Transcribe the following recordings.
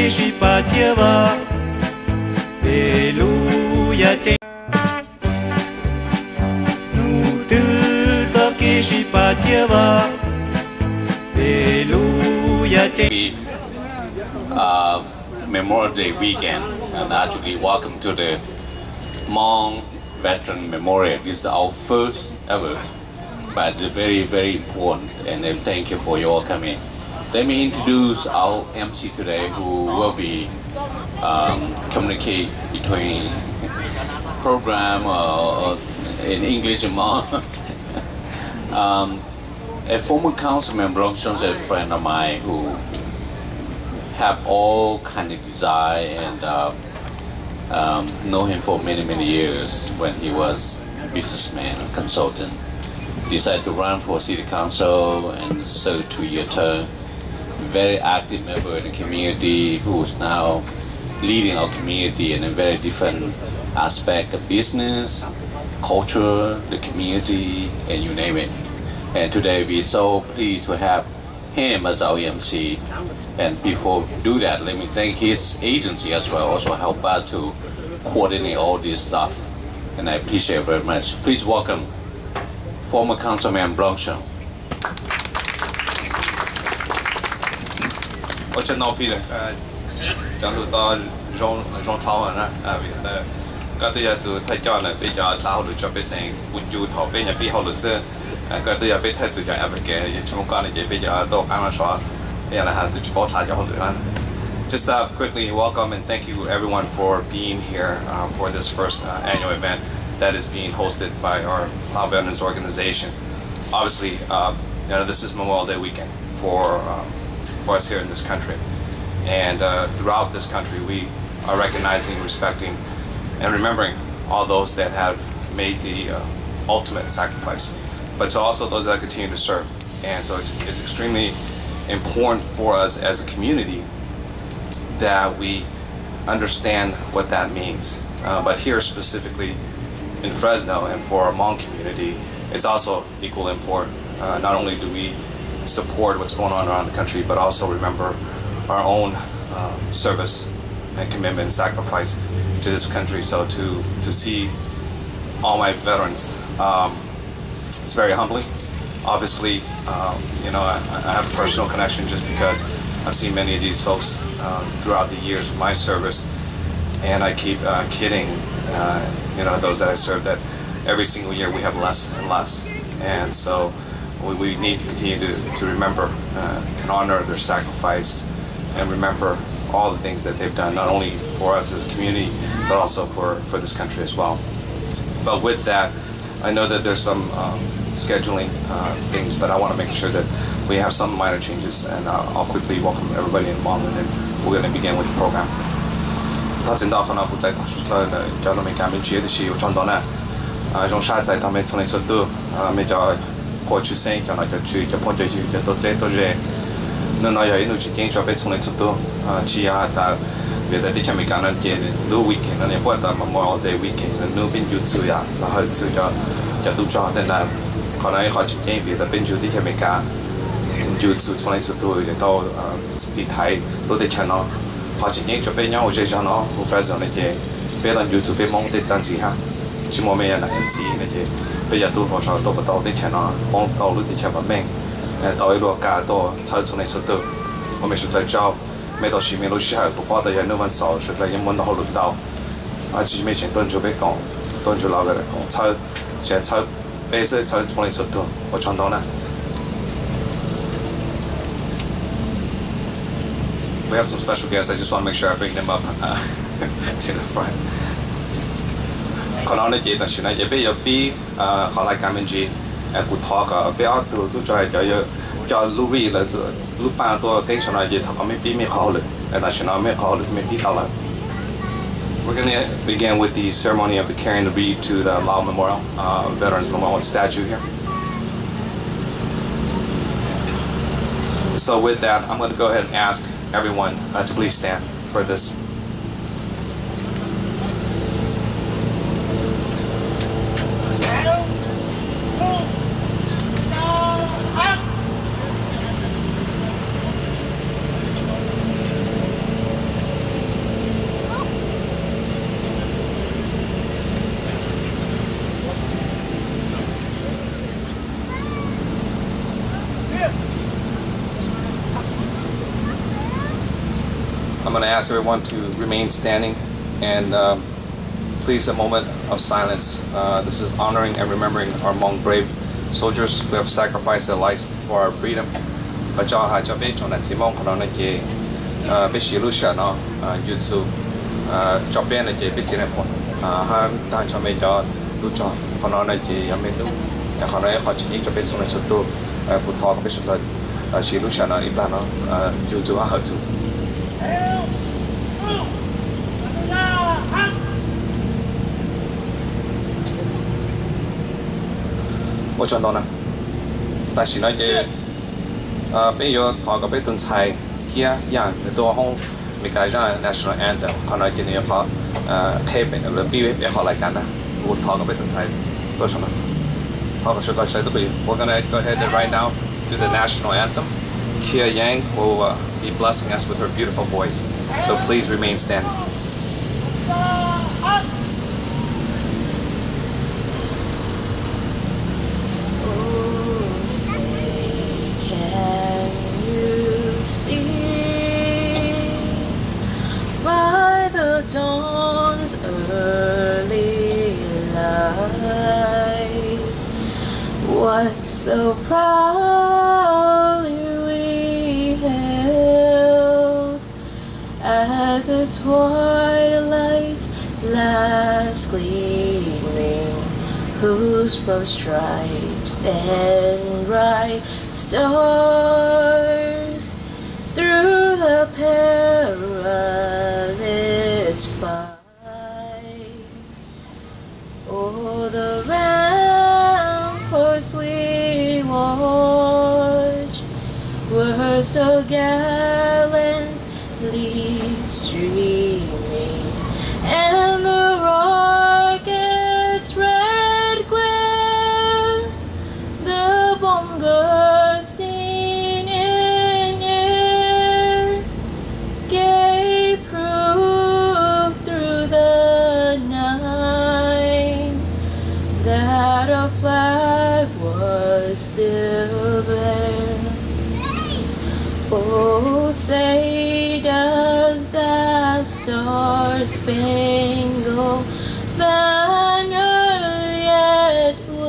kishi patieva Aleluya Nu tu za kishi patieva Aleluya Memorial Day weekend, and actually welcome to the Hmong Veteran Memorial. This is our first ever, but it's very, very important, and thank you for your coming. Let me introduce our MC today, who will be communicate between program in English and Hmong. A former councilman belongs to a friend of mine who have all kind of desire and know him for many, many years when he was a businessman, consultant. Decided to run for city council and serve 2-year term. Very active member in the community who's now leading our community in a very different aspect of business, culture, the community, and you name it. And today we're so pleased to have him as our MC. And before we do that, let me thank his agency as well, also help us to coordinate all this stuff. And I appreciate it very much. Please welcome former Councilman Blanchon. 我真闹皮了，讲到容头啊，ก็ตัวอย่างตัวไทยจอนเลยไปจอเช้าหรือจะไปเซ็งบุญยูถอไปอย่างพี่เขาหรือเสื้อก็ตัวอย่างไปไทยตัวอย่างแอฟริกันอย่างช่วงก่อนเนี่ยไปจอโต๊ะการมาสอนอย่างไรฮะตัวจะบอกถ่ายจอหรือนั่น Just quickly welcome and thank you everyone for being here for this first annual event that is being hosted by our Lao Veterans Organization. Obviously, this is Memorial Day weekend for us here in this country, and throughout this country we are recognizing, respecting, and remembering all those that have made the ultimate sacrifice, but to also those that continue to serve. And so it's extremely important for us as a community that we understand what that means. But here specifically in Fresno and for our Hmong community, it's also equally important. Not only do we support what's going on around the country, but also remember our own service and commitment and sacrifice to this country. So to see all my veterans, it's very humbling. Obviously, I have a personal connection just because I've seen many of these folks throughout the years of my service, and I keep kidding, those that I serve, that every single year we have less and less, and so we need to continue to remember and honor their sacrifice and remember all the things that they've done, not only for us as a community, but also for this country as well. But with that, I know that there's some scheduling things, but I want to make sure that we have some minor changes, and I'll quickly welcome everybody involved, and then we're going to begin with the program. 他知道可能不在读书了的，叫他们干面接的是有传统呢，用啥在他们从来做都，没叫过去生，叫那叫去叫碰着去叫都在都热，那那要一路去经常被从来做都，去啊他。别的地方没干那些，路 weekend 那年不到 Memorial Day weekend， 那边就主要，然后就叫都抓的那，可能好几天别的边就地方没干，就从来都也到地台都得看咯，好几天就被鸟我这上咯，我发现那些别人就被蒙的张纸哈，起码没有那样子那些，别人都多少都不到的看咯，帮到路的看不明，到一路干到才从来都，我们是在找。每到前面路时候，不花的人那么少，实在也没那好轮到。前面前端就被讲，端就老个来讲，才现在白色才从来出头，我传到呢。We have some special guests. I just want to make sure I bring them up to the front. 可能呢，但是呢，也别有比好来干面子，古套个，不要都在就要。叫路位了，路板多顶上来也他们比没好了，但是呢没好了没比到了。We're going to begin with the ceremony of the carrying the wreath to the Lao Memorial, Veterans Memorial statue here. So with that, I'm going to go ahead and ask everyone to please stand for this. going to ask everyone to remain standing and please a moment of silence. This is honoring and remembering our Hmong brave soldiers who have sacrificed their lives for our freedom. Một trận đó nè, tại vì nói về bây giờ họ có biết tuần sai kiaอย่างตัวห้องมีการร้อง national anthem เขาnóiที่นี่เขาเทปเป็นหรือปีเป็นเขารายการนะพูดเขาก็biết tuần saiตัวฉันนะเขาก็ช่วยกันใช้ตัวปี We're gonna go ahead and right now do the national anthem. Kia Yang will be blessing us with her beautiful voice. So please remain standing. By the dawn's early light, what so proudly we hailed at the twilight's last gleaming, whose broad stripes and bright stars through the perilous fight, o'er the ramparts we watched were so gallantly streaming, and the rocket's red glare, the bomb bursting in air, gave proof through the night that our flag was still there. Oh, say does that star-spangled banner yet wave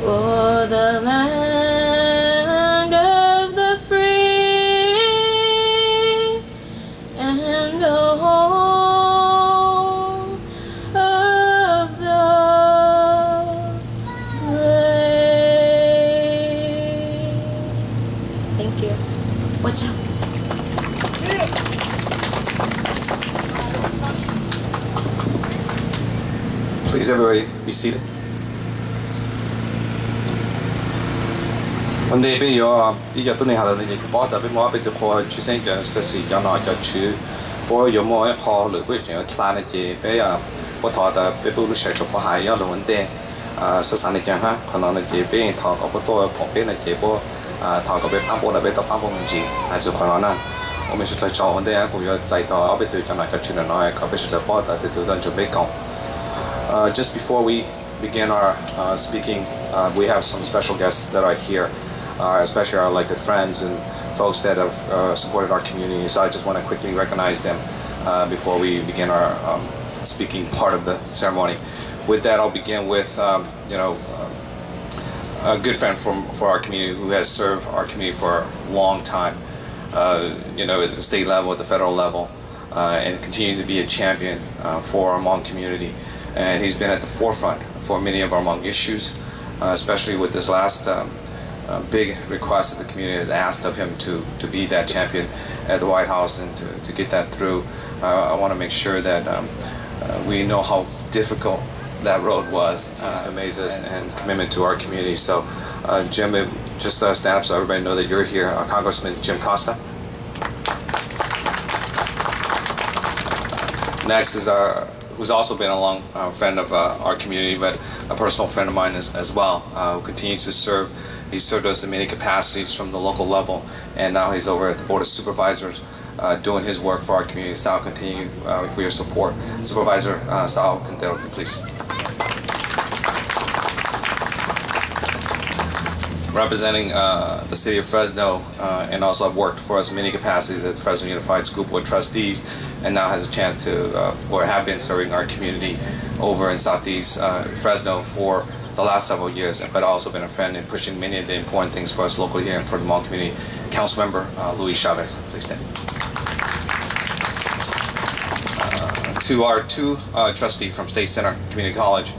o'er the land of the free and the home of the brave. Thank you. Watch out. Please everybody be seated. Vấn đề bây giờ tôi này là những cái bảo đảm bây giờ bây giờ họ chuyên sinh cái sự cho nó cho chữ bây giờ mọi họ lựa bây giờ là này chỉ bây giờ bọn họ đã bây giờ sẽ chụp hai giờ là vấn đề sự sáng này chẳng hạn còn nó chỉ bây giờ họ có tôi phỏng vấn này chỉ bây họ có bây phán bộ là bây giờ phán bộ gì hay là còn nó我们是来找vấn đề cũng như giải答bây giờ cho nó cho chữ nó có bây giờ bảo đảm thì tôi đang chuẩn bị công. Just before we begin our speaking, we have some special guests that are here, especially our elected friends and folks that have supported our community. So I just want to quickly recognize them before we begin our speaking part of the ceremony. With that, I'll begin with a good friend for our community who has served our community for a long time, at the state level, at the federal level, and continue to be a champion for our Hmong community. And he's been at the forefront for many of our Hmong issues, especially with this last big request that the community has asked of him to be that champion at the White House and to get that through. I want to make sure that we know how difficult that road was. Just amazes us and commitment to our community. So Jim, just stand up so everybody know that you're here. Congressman Jim Costa. Next is who's also been a long friend of our community, but a personal friend of mine as well, who continues to serve. He's served us in many capacities from the local level, and now he's over at the Board of Supervisors doing his work for our community. Sal, continue for your support. Supervisor Sal Quintero, please. representing the city of Fresno, and also I've worked for us in many capacities as Fresno Unified School Board trustees, and now has a chance to, or have been serving our community over in Southeast Fresno for the last several years, but also been a friend in pushing many of the important things for us locally here and for the Hmong community. Councilmember Luis Chavez, please stand. To our two trustees from State Center Community College,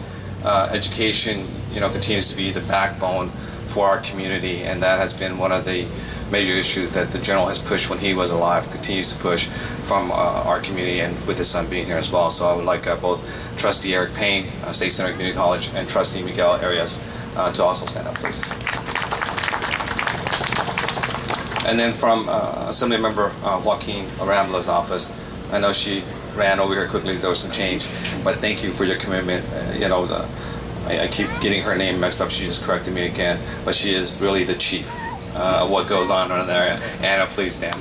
education, continues to be the backbone for our community, and that has been one of the major issues that the General has pushed when he was alive, continues to push from our community, and with his son being here as well. So I would like both Trustee Eric Payne, State Center Community College, and Trustee Miguel Arias to also stand up, please. And then from Assemblymember Joaquin Arambla's office, I know she ran over here quickly, there was some change, but thank you for your commitment. I keep getting her name mixed up, she just corrected me again, but she is really the chief of what goes on in there. Anna, please stand.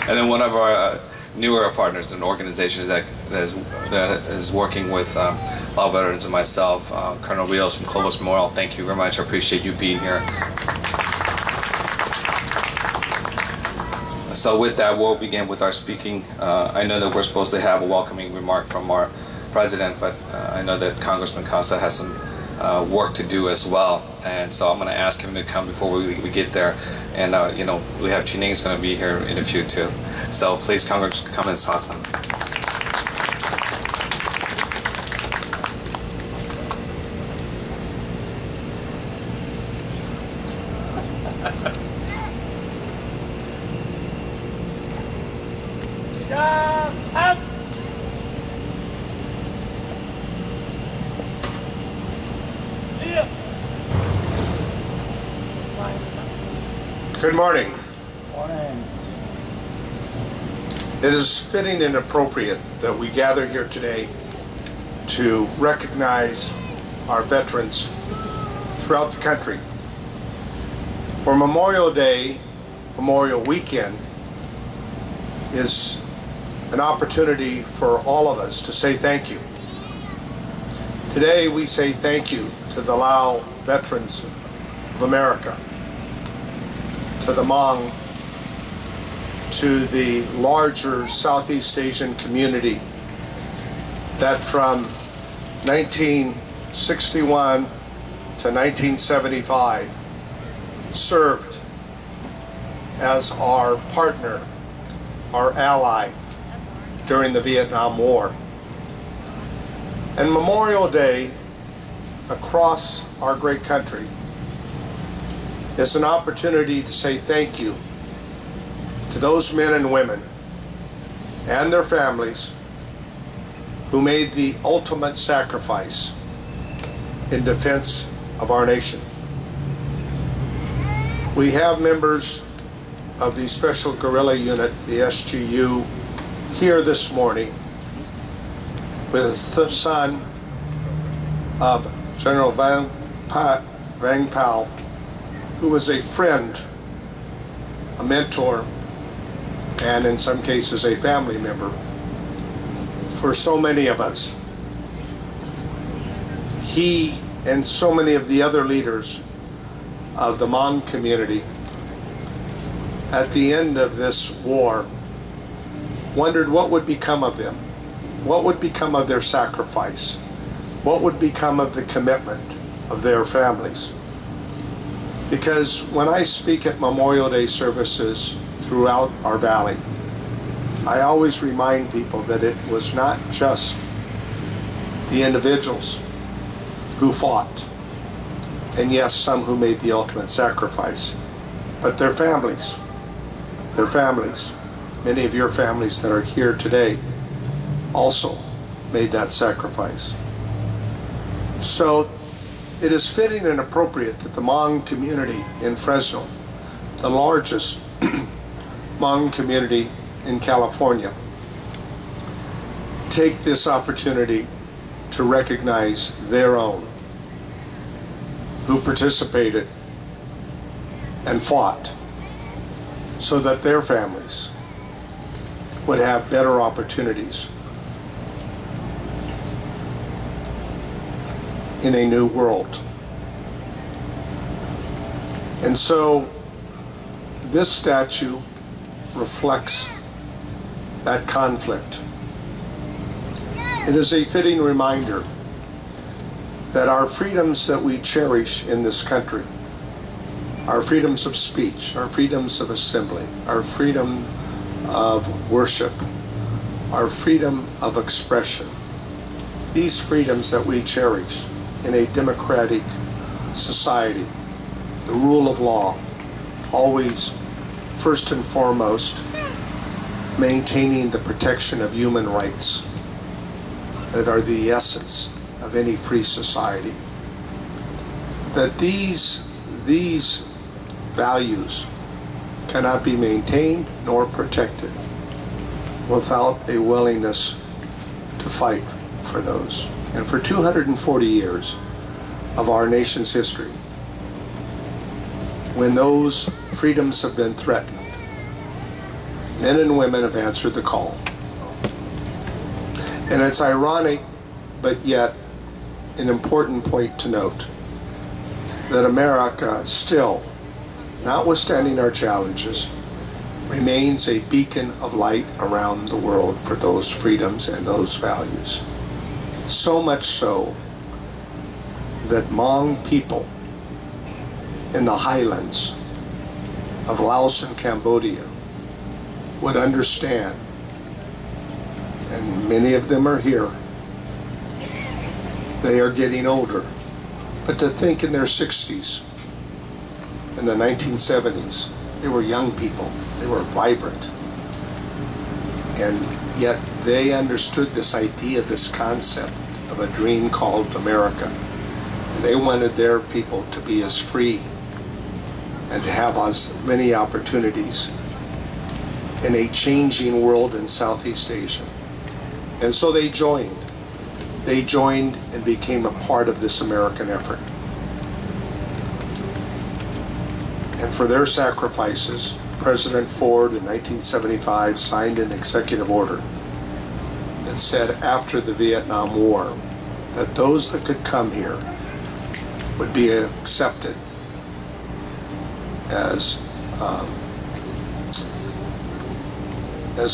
And then one of our newer partners and organizations that is working with law veterans and myself, Colonel Rios from Clovis Memorial. Thank you very much, I appreciate you being here. So with that, we'll begin with our speaking. I know that we're supposed to have a welcoming remark from our president, but I know that Congressman Costa has some work to do as well, and so I'm going to ask him to come before we get there. And we have Chining's going to be here in a few too. So please, Congressman, come and Sasa. Good morning. Morning. It is fitting and appropriate that we gather here today to recognize our veterans throughout the country. For Memorial Day, Memorial Weekend is an opportunity for all of us to say thank you. Today we say thank you to the Lao veterans of America, to the Hmong, to the larger Southeast Asian community that from 1961 to 1975 served as our partner, our ally during the Vietnam War. And Memorial Day across our great country is an opportunity to say thank you to those men and women and their families who made the ultimate sacrifice in defense of our nation. We have members of the Special Guerrilla Unit, the SGU, here this morning with the son of General Vang Pao, who was a friend, a mentor, and in some cases a family member for so many of us. He and so many of the other leaders of the Hmong community at the end of this war wondered what would become of them, what would become of their sacrifice, what would become of the commitment of their families. Because when I speak at Memorial Day services throughout our valley, I always remind people that it was not just the individuals who fought, and yes, some who made the ultimate sacrifice, but their families. Their families. Many of your families that are here today also made that sacrifice. So it is fitting and appropriate that the Hmong community in Fresno, the largest Hmong community in California, take this opportunity to recognize their own who participated and fought so that their families would have better opportunities in a new world. And so this statue reflects that conflict. It is a fitting reminder that our freedoms that we cherish in this country, our freedoms of speech, our freedoms of assembly, our freedom of worship, our freedom of expression, these freedoms that we cherish in a democratic society, the rule of law, always first and foremost maintaining the protection of human rights that are the essence of any free society, that these values cannot be maintained nor protected without a willingness to fight for those. And for 240 years of our nation's history, when those freedoms have been threatened, men and women have answered the call. And it's ironic, but yet an important point to note, that America still, notwithstanding our challenges, remains a beacon of light around the world for those freedoms and those values. So much so that Hmong people in the highlands of Laos and Cambodia would understand, and many of them are here, they are getting older, but to think in their 60s, in the 1970s, they were young people, they were vibrant, and yet they understood this idea, this concept of a dream called America, and they wanted their people to be as free and to have as many opportunities in a changing world in Southeast Asia. And so they joined and became a part of this American effort. And for their sacrifices, President Ford in 1975 signed an executive order that said after the Vietnam War that those that could come here would be accepted as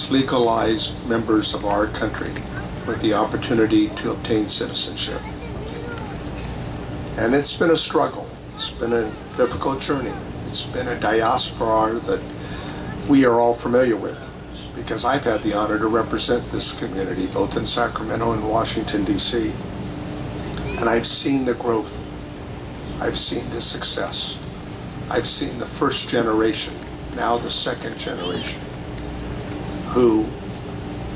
legalized members of our country with the opportunity to obtain citizenship. And it's been a struggle. It's been a difficult journey. It's been a diaspora that we are all familiar with, because I've had the honor to represent this community both in Sacramento and Washington, D.C. And I've seen the growth. I've seen the success. I've seen the first generation, now the second generation, who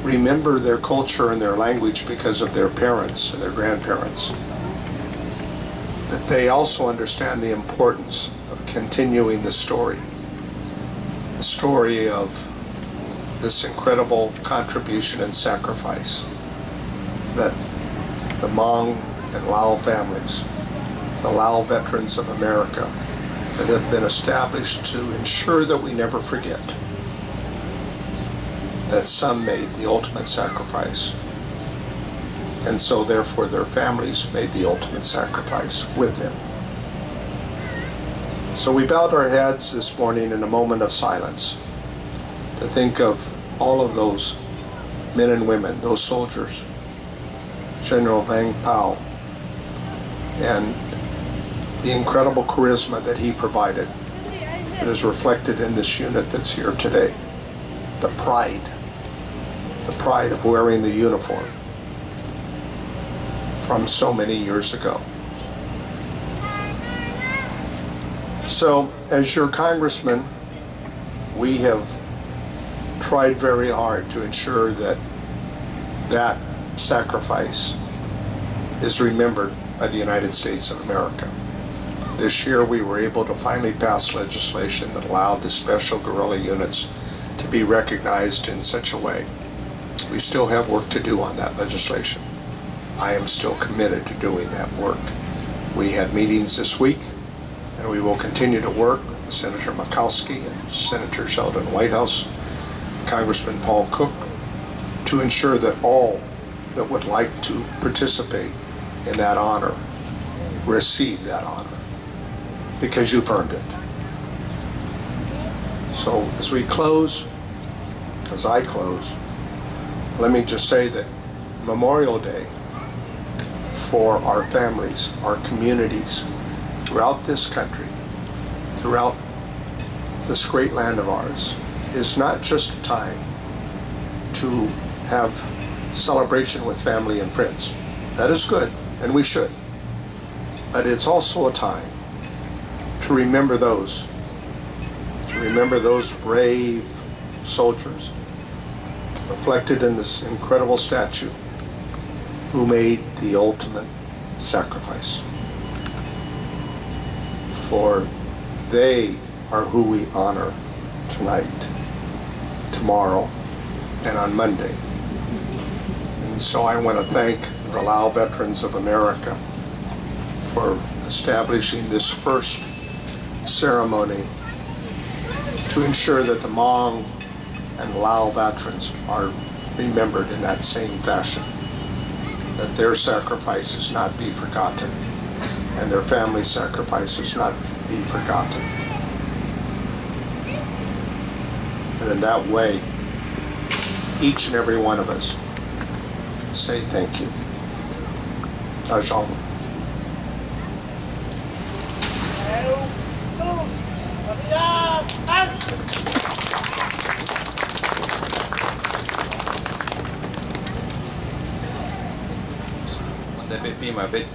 remember their culture and their language because of their parents and their grandparents. But they also understand the importance of continuing the story of this incredible contribution and sacrifice that the Hmong and Lao families, the Lao veterans of America, that have been established to ensure that we never forget that some made the ultimate sacrifice, and so therefore their families made the ultimate sacrifice with them. So we bowed our heads this morning in a moment of silence to think of all of those men and women, those soldiers, General Vang Pao, and the incredible charisma that he provided that is reflected in this unit that's here today. The pride of wearing the uniform from so many years ago. So, as your congressman, we have tried very hard to ensure that that sacrifice is remembered by the United States of America. This year we were able to finally pass legislation that allowed the special guerrilla units to be recognized in such a way. We still have work to do on that legislation. I am still committed to doing that work. We had meetings this week, and we will continue to work with Senator Murkowski and Senator Sheldon Whitehouse, Congressman Paul Cook, to ensure that all that would like to participate in that honor receive that honor, because you've earned it. So as we close, as I close, let me just say that Memorial Day for our families, our communities throughout this country, throughout this great land of ours, is not just a time to have celebration with family and friends. That is good, and we should. But it's also a time to remember those brave soldiers reflected in this incredible statue who made the ultimate sacrifice. For they are who we honor tonight, tomorrow, and on Monday. And so I want to thank the Lao Veterans of America for establishing this first ceremony to ensure that the Hmong and Lao veterans are remembered in that same fashion, that their sacrifices not be forgotten and their family sacrifices not be forgotten. And in that way, each and every one of us say thank you. Tajong. They be my bit